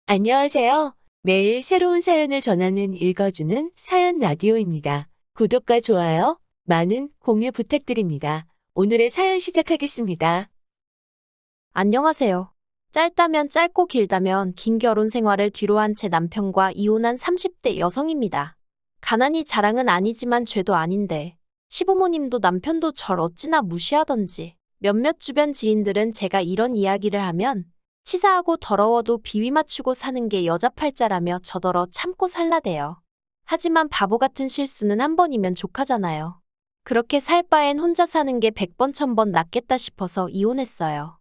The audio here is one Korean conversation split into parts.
안녕하세요. 매일 새로운 사연을 전하는 읽어주는 사연 라디오입니다. 구독과 좋아요, 많은 공유 부탁드립니다. 오늘의 사연 시작하겠습니다. 안녕하세요. 짧다면 짧고 길다면 긴 결혼 생활을 뒤로한 제 남편과 이혼한 30대 여성입니다. 가난이 자랑은 아니지만 죄도 아닌데 시부모님도 남편도 절 어찌나 무시하던지 몇몇 주변 지인들은 제가 이런 이야기를 하면 치사하고 더러워도 비위 맞추고 사는 게 여자 팔자라며 저더러 참고 살라대요. 하지만 바보 같은 실수는 한 번이면 족하잖아요. 그렇게 살 바엔 혼자 사는 게 100번 1000번 낫겠다 싶어서 이혼했어요.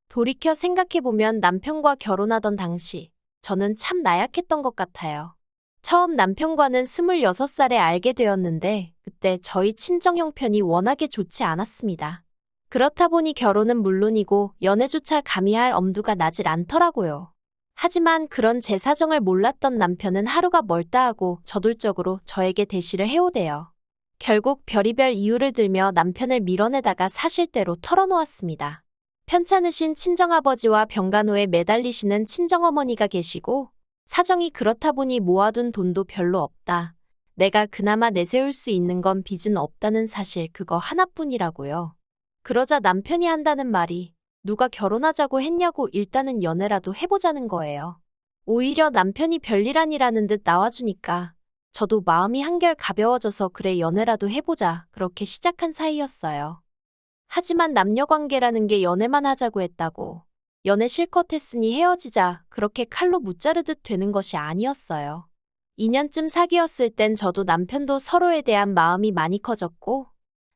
돌이켜 생각해보면 남편과 결혼하던 당시 저는 참 나약했던 것 같아요. 처음 남편과는 26살에 알게 되었는데 그때 저희 친정 형편이 워낙에 좋지 않았습니다. 그렇다 보니 결혼은 물론이고 연애조차 감히 할 엄두가 나질 않더라고요. 하지만 그런 제 사정을 몰랐던 남편은 하루가 멀다 하고 저돌적으로 저에게 대시를 해오대요. 결국 별의별 이유를 들며 남편을 밀어내다가 사실대로 털어놓았습니다. 편찮으신 친정아버지와 병간호에 매달리시는 친정어머니가 계시고 사정이 그렇다 보니 모아둔 돈도 별로 없다. 내가 그나마 내세울 수 있는 건 빚은 없다는 사실 그거 하나뿐이라고요. 그러자 남편이 한다는 말이 누가 결혼하자고 했냐고 일단은 연애라도 해보자는 거예요. 오히려 남편이 별일 아니라는 듯 나와주니까 저도 마음이 한결 가벼워져서 그래 연애라도 해보자 그렇게 시작한 사이였어요. 하지만 남녀 관계라는 게 연애만 하자고 했다고 연애 실컷 했으니 헤어지자 그렇게 칼로 무자르듯 되는 것이 아니었어요. 2년쯤 사귀었을 땐 저도 남편도 서로에 대한 마음이 많이 커졌고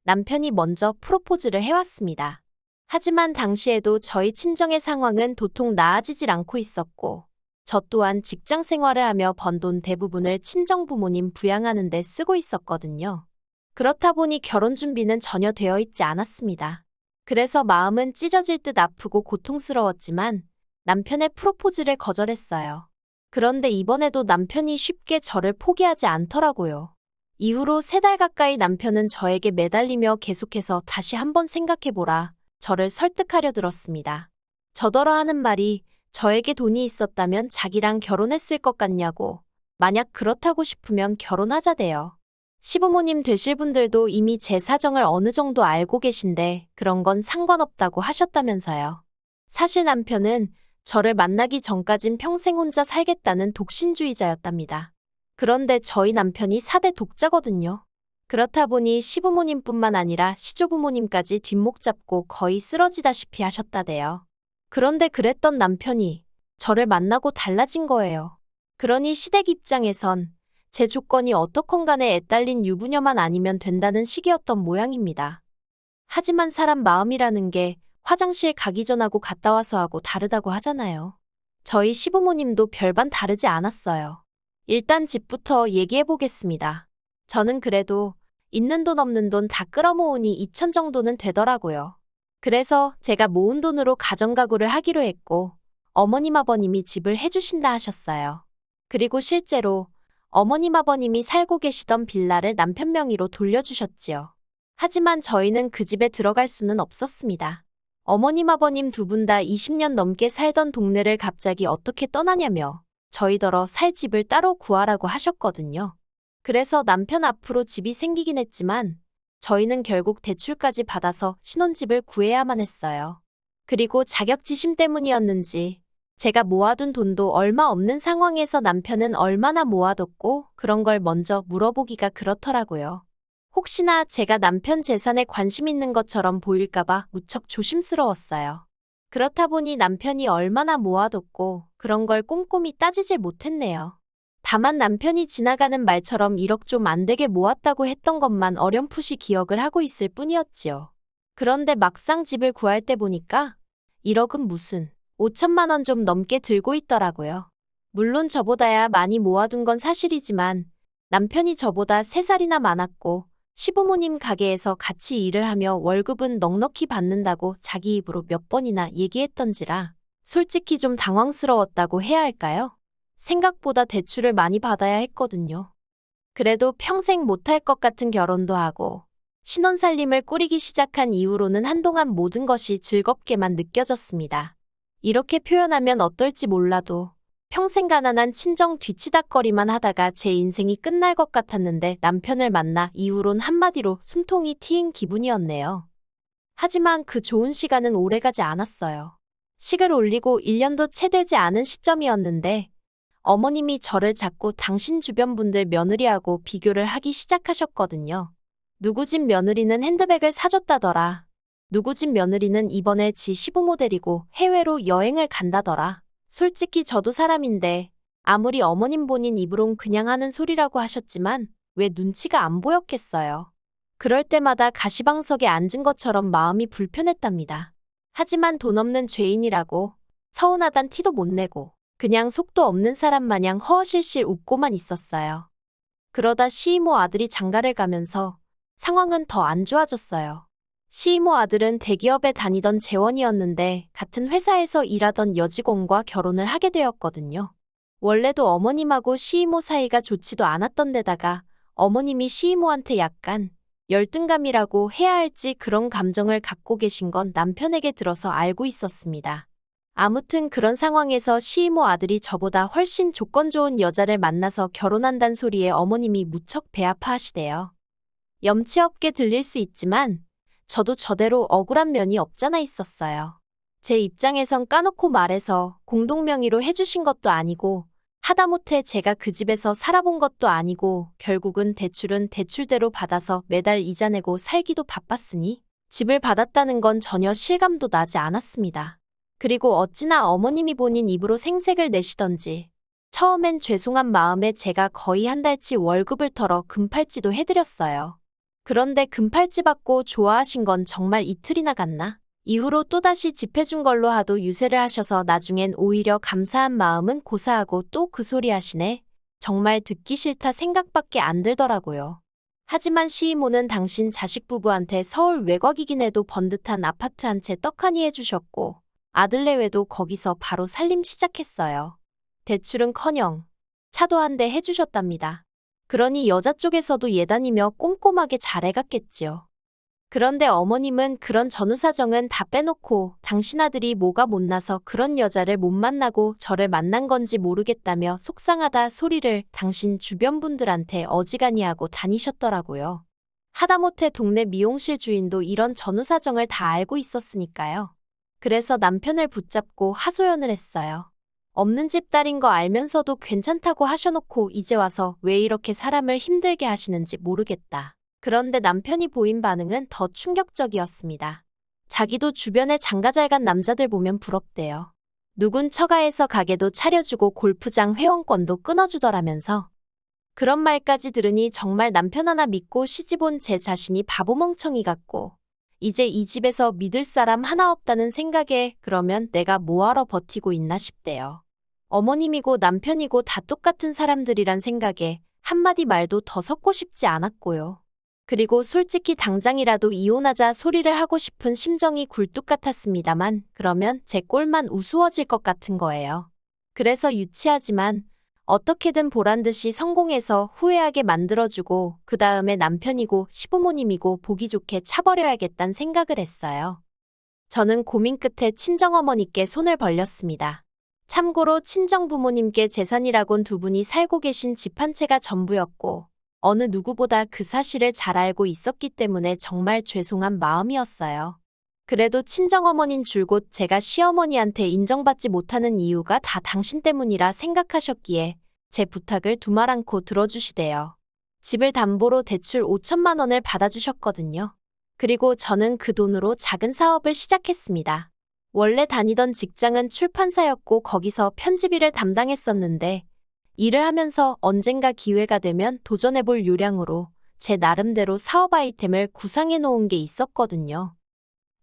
남편이 먼저 프로포즈를 해왔습니다. 하지만 당시에도 저희 친정의 상황은 도통 나아지질 않고 있었고 저 또한 직장 생활을 하며 번 돈 대부분을 친정 부모님 부양하는 데 쓰고 있었거든요. 그렇다 보니 결혼 준비는 전혀 되어 있지 않았습니다. 그래서 마음은 찢어질 듯 아프고 고통스러웠지만 남편의 프로포즈를 거절했어요. 그런데 이번에도 남편이 쉽게 저를 포기하지 않더라고요. 이후로 3달 가까이 남편은 저에게 매달리며 계속해서 다시 한번 생각해보라, 저를 설득하려 들었습니다. 저더러 하는 말이 저에게 돈이 있었다면 자기랑 결혼했을 것 같냐고, 만약 그렇다고 싶으면 결혼하자대요. 시부모님 되실 분들도 이미 제 사정을 어느 정도 알고 계신데 그런 건 상관없다고 하셨다면서요. 사실 남편은 저를 만나기 전까진 평생 혼자 살겠다는 독신주의자였답니다. 그런데 저희 남편이 4대 독자거든요. 그렇다 보니 시부모님뿐만 아니라 시조부모님까지 뒷목 잡고 거의 쓰러지다시피 하셨다대요. 그런데 그랬던 남편이 저를 만나고 달라진 거예요. 그러니 시댁 입장에선 제 조건이 어떻건 간에 애딸린 유부녀만 아니면 된다는 식이었던 모양입니다. 하지만 사람 마음이라는 게 화장실 가기 전하고 갔다 와서 하고 다르다고 하잖아요. 저희 시부모님도 별반 다르지 않았어요. 일단 집부터 얘기해 보겠습니다. 저는 그래도 있는 돈 없는 돈 다 끌어모으니 2천 정도는 되더라고요. 그래서 제가 모은 돈으로 가정가구를 하기로 했고 어머님 아버님이 집을 해주신다 하셨어요. 그리고 실제로 어머님 아버님이 살고 계시던 빌라를 남편 명의로 돌려주셨지요. 하지만 저희는 그 집에 들어갈 수는 없었습니다. 어머님 아버님 두 분 다 20년 넘게 살던 동네를 갑자기 어떻게 떠나냐며 저희더러 살 집을 따로 구하라고 하셨거든요. 그래서 남편 앞으로 집이 생기긴 했지만 저희는 결국 대출까지 받아서 신혼집을 구해야만 했어요. 그리고 자격지심 때문이었는지 제가 모아둔 돈도 얼마 없는 상황에서 남편은 얼마나 모아뒀고 그런 걸 먼저 물어보기가 그렇더라고요. 혹시나 제가 남편 재산에 관심 있는 것처럼 보일까봐 무척 조심스러웠어요. 그렇다 보니 남편이 얼마나 모아뒀고 그런 걸 꼼꼼히 따지질 못했네요. 다만 남편이 지나가는 말처럼 1억 좀 안 되게 모았다고 했던 것만 어렴풋이 기억을 하고 있을 뿐이었지요. 그런데 막상 집을 구할 때 보니까 1억은 무슨 5천만 원 좀 넘게 들고 있더라고요. 물론 저보다야 많이 모아둔 건 사실이지만 남편이 저보다 3살이나 많았고 시부모님 가게에서 같이 일을 하며 월급은 넉넉히 받는다고 자기 입으로 몇 번이나 얘기했던지라 솔직히 좀 당황스러웠다고 해야 할까요? 생각보다 대출을 많이 받아야 했거든요. 그래도 평생 못할 것 같은 결혼도 하고 신혼살림을 꾸리기 시작한 이후로는 한동안 모든 것이 즐겁게만 느껴졌습니다. 이렇게 표현하면 어떨지 몰라도 평생 가난한 친정 뒤치다꺼리만 하다가 제 인생이 끝날 것 같았는데 남편을 만나 이후론 한마디로 숨통이 트인 기분이었네요. 하지만 그 좋은 시간은 오래가지 않았어요. 식을 올리고 1년도 채 되지 않은 시점이었는데 어머님이 저를 자꾸 당신 주변 분들 며느리하고 비교를 하기 시작하셨거든요. 누구 집 며느리는 핸드백을 사줬다더라. 누구 집 며느리는 이번에 지 시부모 데리고 해외로 여행을 간다더라. 솔직히 저도 사람인데 아무리 어머님 본인 입으론 그냥 하는 소리라고 하셨지만 왜 눈치가 안 보였겠어요. 그럴 때마다 가시방석에 앉은 것처럼 마음이 불편했답니다. 하지만 돈 없는 죄인이라고 서운하단 티도 못 내고 그냥 속도 없는 사람 마냥 허허실실 웃고만 있었어요. 그러다 시이모 아들이 장가를 가면서 상황은 더 안 좋아졌어요. 시이모 아들은 대기업에 다니던 재원이었는데 같은 회사에서 일하던 여직원과 결혼을 하게 되었거든요. 원래도 어머님하고 시이모 사이가 좋지도 않았던 데다가 어머님이 시이모한테 약간 열등감이라고 해야 할지 그런 감정을 갖고 계신 건 남편에게 들어서 알고 있었습니다. 아무튼 그런 상황에서 시이모 아들이 저보다 훨씬 조건 좋은 여자를 만나서 결혼한단 소리에 어머님이 무척 배 아파하시대요. 염치 없게 들릴 수 있지만 저도 저대로 억울한 면이 없잖아 있었어요. 제 입장에선 까놓고 말해서 공동명의로 해주신 것도 아니고 하다못해 제가 그 집에서 살아본 것도 아니고 결국은 대출은 대출대로 받아서 매달 이자 내고 살기도 바빴으니 집을 받았다는 건 전혀 실감도 나지 않았습니다. 그리고 어찌나 어머님이 본인 입으로 생색을 내시던지 처음엔 죄송한 마음에 제가 거의 한 달치 월급을 털어 금팔찌도 해드렸어요. 그런데 금팔찌 받고 좋아하신 건 정말 이틀이나 갔나? 이후로 또다시 집 해준 걸로 하도 유세를 하셔서 나중엔 오히려 감사한 마음은 고사하고 또 그 소리 하시네. 정말 듣기 싫다 생각밖에 안 들더라고요. 하지만 시이모는 당신 자식 부부한테 서울 외곽이긴 해도 번듯한 아파트 한 채 떡하니 해주셨고 아들내외도 거기서 바로 살림 시작했어요. 대출은커녕 차도 한 대 해주셨답니다. 그러니 여자 쪽에서도 예단이며 꼼꼼하게 잘해갔겠지요. 그런데 어머님은 그런 전후사정은 다 빼놓고 당신 아들이 뭐가 못나서 그런 여자를 못 만나고 저를 만난 건지 모르겠다며 속상하다 소리를 당신 주변 분들한테 어지간히 하고 다니셨더라고요. 하다못해 동네 미용실 주인도 이런 전후사정을 다 알고 있었으니까요. 그래서 남편을 붙잡고 하소연을 했어요. 없는 집 딸인 거 알면서도 괜찮다고 하셔놓고 이제 와서 왜 이렇게 사람을 힘들게 하시는지 모르겠다. 그런데 남편이 보인 반응은 더 충격적이었습니다. 자기도 주변에 장가 잘 간 남자들 보면 부럽대요. 누군 처가에서 가게도 차려주고 골프장 회원권도 끊어주더라면서. 그런 말까지 들으니 정말 남편 하나 믿고 시집온 제 자신이 바보멍청이 같고 이제 이 집에서 믿을 사람 하나 없다는 생각에 그러면 내가 뭐하러 버티고 있나 싶대요. 어머님이고 남편이고 다 똑같은 사람들이란 생각에 한마디 말도 더 섞고 싶지 않았고요. 그리고 솔직히 당장이라도 이혼하자 소리를 하고 싶은 심정이 굴뚝 같았습니다만 그러면 제 꼴만 우스워질 것 같은 거예요. 그래서 유치하지만 어떻게든 보란듯이 성공해서 후회하게 만들어주고 그 다음에 남편이고 시부모님이고 보기 좋게 차버려야겠다는 생각을 했어요. 저는 고민 끝에 친정어머니께 손을 벌렸습니다. 참고로 친정부모님께 재산이라곤 두 분이 살고 계신 집 한 채가 전부였고 어느 누구보다 그 사실을 잘 알고 있었기 때문에 정말 죄송한 마음이었어요. 그래도 친정어머닌 줄곧 제가 시어머니한테 인정받지 못하는 이유가 다 당신 때문이라 생각하셨기에 제 부탁을 두말 않고 들어주시대요. 집을 담보로 대출 5천만 원을 받아주셨거든요. 그리고 저는 그 돈으로 작은 사업을 시작했습니다. 원래 다니던 직장은 출판사였고 거기서 편집일을 담당했었는데 일을 하면서 언젠가 기회가 되면 도전해볼 요량으로 제 나름대로 사업 아이템을 구상해 놓은 게 있었거든요.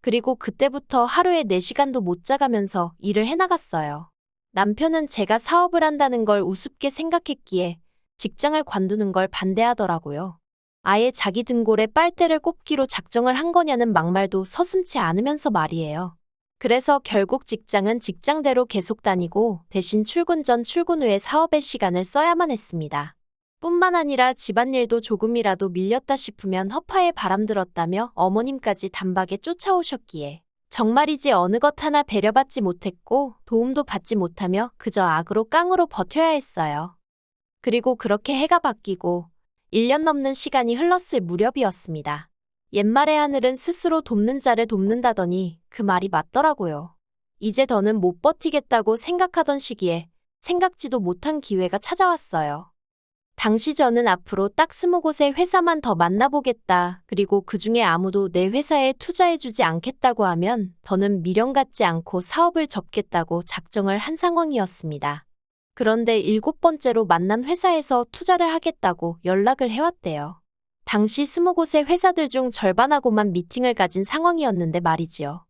그리고 그때부터 하루에 4시간도 못 자가면서 일을 해나갔어요. 남편은 제가 사업을 한다는 걸 우습게 생각했기에 직장을 관두는 걸 반대하더라고요. 아예 자기 등골에 빨대를 꼽기로 작정을 한 거냐는 막말도 서슴지 않으면서 말이에요. 그래서 결국 직장은 직장대로 계속 다니고 대신 출근 전 출근 후에 사업의 시간을 써야만 했습니다. 뿐만 아니라 집안일도 조금이라도 밀렸다 싶으면 허파에 바람 들었다며 어머님까지 단박에 쫓아오셨기에 정말이지 어느 것 하나 배려받지 못했고 도움도 받지 못하며 그저 악으로 깡으로 버텨야 했어요. 그리고 그렇게 해가 바뀌고 1년 넘는 시간이 흘렀을 무렵이었습니다. 옛말에 하늘은 스스로 돕는 자를 돕는다더니 그 말이 맞더라고요. 이제 더는 못 버티겠다고 생각하던 시기에 생각지도 못한 기회가 찾아왔어요. 당시 저는 앞으로 딱 20곳의 회사만 더 만나보겠다. 그리고 그 중에 아무도 내 회사에 투자해주지 않겠다고 하면 더는 미련 갖지 않고 사업을 접겠다고 작정을 한 상황이었습니다. 그런데 7번째로 만난 회사에서 투자를 하겠다고 연락을 해왔대요. 당시 20곳의 회사들 중 절반하고만 미팅을 가진 상황이었는데 말이지요.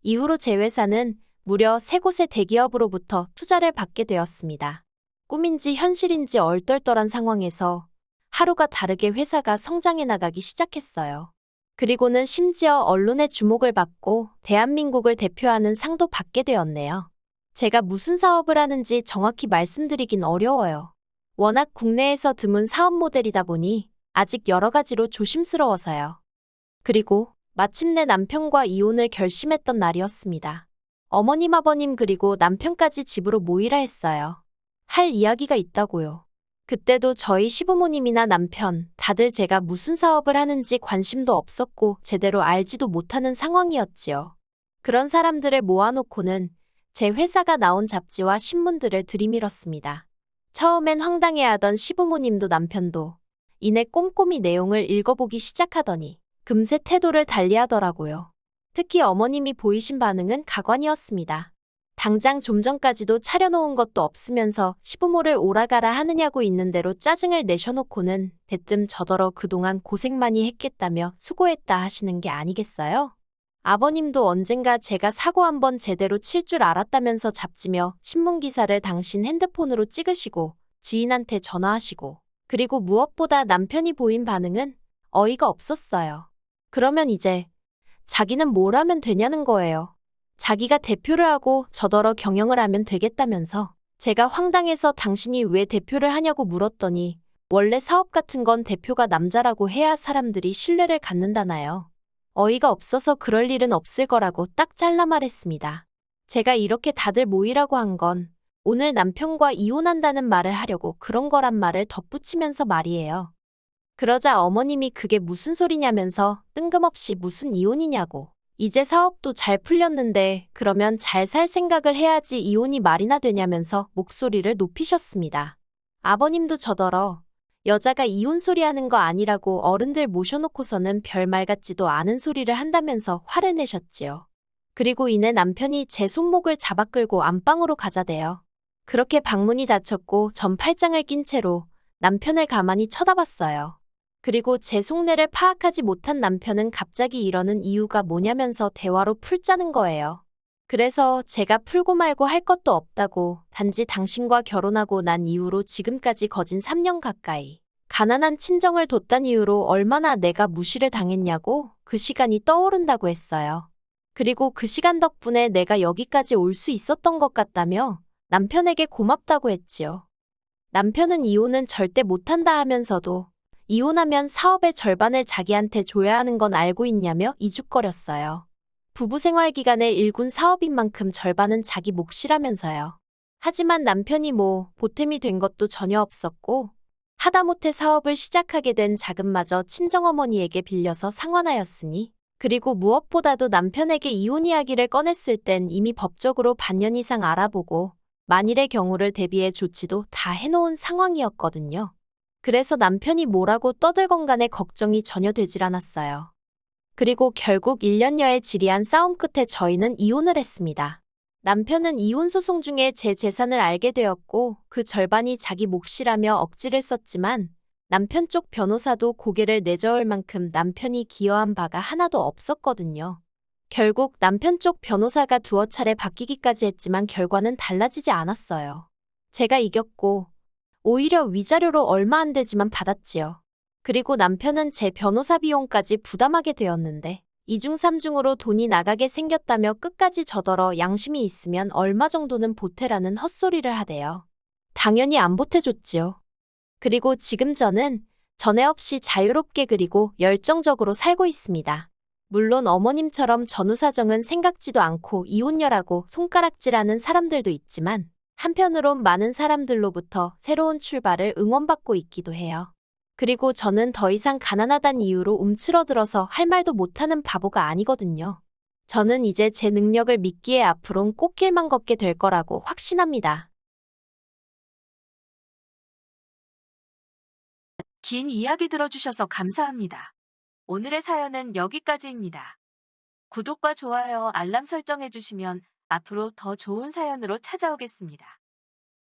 이후로 제 회사는 무려 3곳의 대기업으로부터 투자를 받게 되었습니다. 꿈인지 현실인지 얼떨떨한 상황에서 하루가 다르게 회사가 성장해 나가기 시작했어요. 그리고는 심지어 언론의 주목을 받고 대한민국을 대표하는 상도 받게 되었네요. 제가 무슨 사업을 하는지 정확히 말씀드리긴 어려워요. 워낙 국내에서 드문 사업 모델이다 보니 아직 여러 가지로 조심스러워서요. 그리고 마침내 남편과 이혼을 결심했던 날이었습니다. 어머님, 아버님 그리고 남편까지 집으로 모이라 했어요. 할 이야기가 있다고요. 그때도 저희 시부모님이나 남편, 다들 제가 무슨 사업을 하는지 관심도 없었고 제대로 알지도 못하는 상황이었지요. 그런 사람들을 모아놓고는 제 회사가 나온 잡지와 신문들을 들이밀었습니다. 처음엔 황당해하던 시부모님도 남편도 이내 꼼꼼히 내용을 읽어보기 시작하더니 금세 태도를 달리하더라고요. 특히 어머님이 보이신 반응은 가관이었습니다. 당장 좀 전까지도 차려놓은 것도 없으면서 시부모를 오라가라 하느냐고 있는 대로 짜증을 내셔놓고는 대뜸 저더러 그동안 고생 많이 했겠다며 수고했다 하시는 게 아니겠어요? 아버님도 언젠가 제가 사고 한번 제대로 칠 줄 알았다면서 잡지며 신문기사를 당신 핸드폰으로 찍으시고 지인한테 전화하시고 그리고 무엇보다 남편이 보인 반응은 어이가 없었어요. 그러면 이제 자기는 뭘 하면 되냐는 거예요. 자기가 대표를 하고 저더러 경영을 하면 되겠다면서 제가 황당해서 당신이 왜 대표를 하냐고 물었더니 원래 사업 같은 건 대표가 남자라고 해야 사람들이 신뢰를 갖는다나요. 어이가 없어서 그럴 일은 없을 거라고 딱 잘라 말했습니다. 제가 이렇게 다들 모이라고 한 건 오늘 남편과 이혼한다는 말을 하려고 그런 거란 말을 덧붙이면서 말이에요. 그러자 어머님이 그게 무슨 소리냐면서 뜬금없이 무슨 이혼이냐고. 이제 사업도 잘 풀렸는데 그러면 잘 살 생각을 해야지 이혼이 말이나 되냐면서 목소리를 높이셨습니다. 아버님도 저더러 여자가 이혼 소리 하는 거 아니라고 어른들 모셔놓고서는 별말 같지도 않은 소리를 한다면서 화를 내셨지요. 그리고 이내 남편이 제 손목을 잡아 끌고 안방으로 가자대요. 그렇게 방문이 닫혔고 전 팔짱을 낀 채로 남편을 가만히 쳐다봤어요. 그리고 제 속내를 파악하지 못한 남편은 갑자기 이러는 이유가 뭐냐면서 대화로 풀자는 거예요. 그래서 제가 풀고 말고 할 것도 없다고 단지 당신과 결혼하고 난 이후로 지금까지 거진 3년 가까이 가난한 친정을 뒀단 이유로 얼마나 내가 무시를 당했냐고 그 시간이 떠오른다고 했어요. 그리고 그 시간 덕분에 내가 여기까지 올 수 있었던 것 같다며 남편에게 고맙다고 했지요. 남편은 이혼은 절대 못한다 하면서도 이혼하면 사업의 절반을 자기한테 줘야 하는 건 알고 있냐며 이죽거렸어요. 부부 생활 기간에 일군 사업인 만큼 절반은 자기 몫이라면서요. 하지만 남편이 보탬이 된 것도 전혀 없었고 하다못해 사업을 시작하게 된 자금마저 친정어머니에게 빌려서 상환하였으니 그리고 무엇보다도 남편에게 이혼 이야기를 꺼냈을 땐 이미 법적으로 반년 이상 알아보고 만일의 경우를 대비해 조치도 다 해놓은 상황이었거든요. 그래서 남편이 뭐라고 떠들건 간에 걱정이 전혀 되질 않았어요. 그리고 결국 1년여의 지리한 싸움 끝에 저희는 이혼을 했습니다. 남편은 이혼 소송 중에 제 재산을 알게 되었고 그 절반이 자기 몫이라며 억지를 썼지만 남편 쪽 변호사도 고개를 내저을 만큼 남편이 기여한 바가 하나도 없었거든요. 결국 남편 쪽 변호사가 두어 차례 바뀌기까지 했지만 결과는 달라지지 않았어요. 제가 이겼고 오히려 위자료로 얼마 안 되지만 받았지요. 그리고 남편은 제 변호사 비용까지 부담하게 되었는데 이중삼중으로 돈이 나가게 생겼다며 끝까지 저더러 양심이 있으면 얼마 정도는 보태라는 헛소리를 하대요. 당연히 안 보태줬지요. 그리고 지금 저는 전에 없이 자유롭게 그리고 열정적으로 살고 있습니다. 물론 어머님처럼 전후사정은 생각지도 않고 이혼녀라고 손가락질하는 사람들도 있지만 한편으론 많은 사람들로부터 새로운 출발을 응원받고 있기도 해요. 그리고 저는 더 이상 가난하단 이유로 움츠러들어서 할 말도 못하는 바보가 아니거든요. 저는 이제 제 능력을 믿기에 앞으론 꽃길만 걷게 될 거라고 확신합니다. 긴 이야기 들어주셔서 감사합니다. 오늘의 사연은 여기까지입니다. 구독과 좋아요, 알람 설정해주시면 앞으로 더 좋은 사연으로 찾아오겠습니다.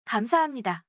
감사합니다.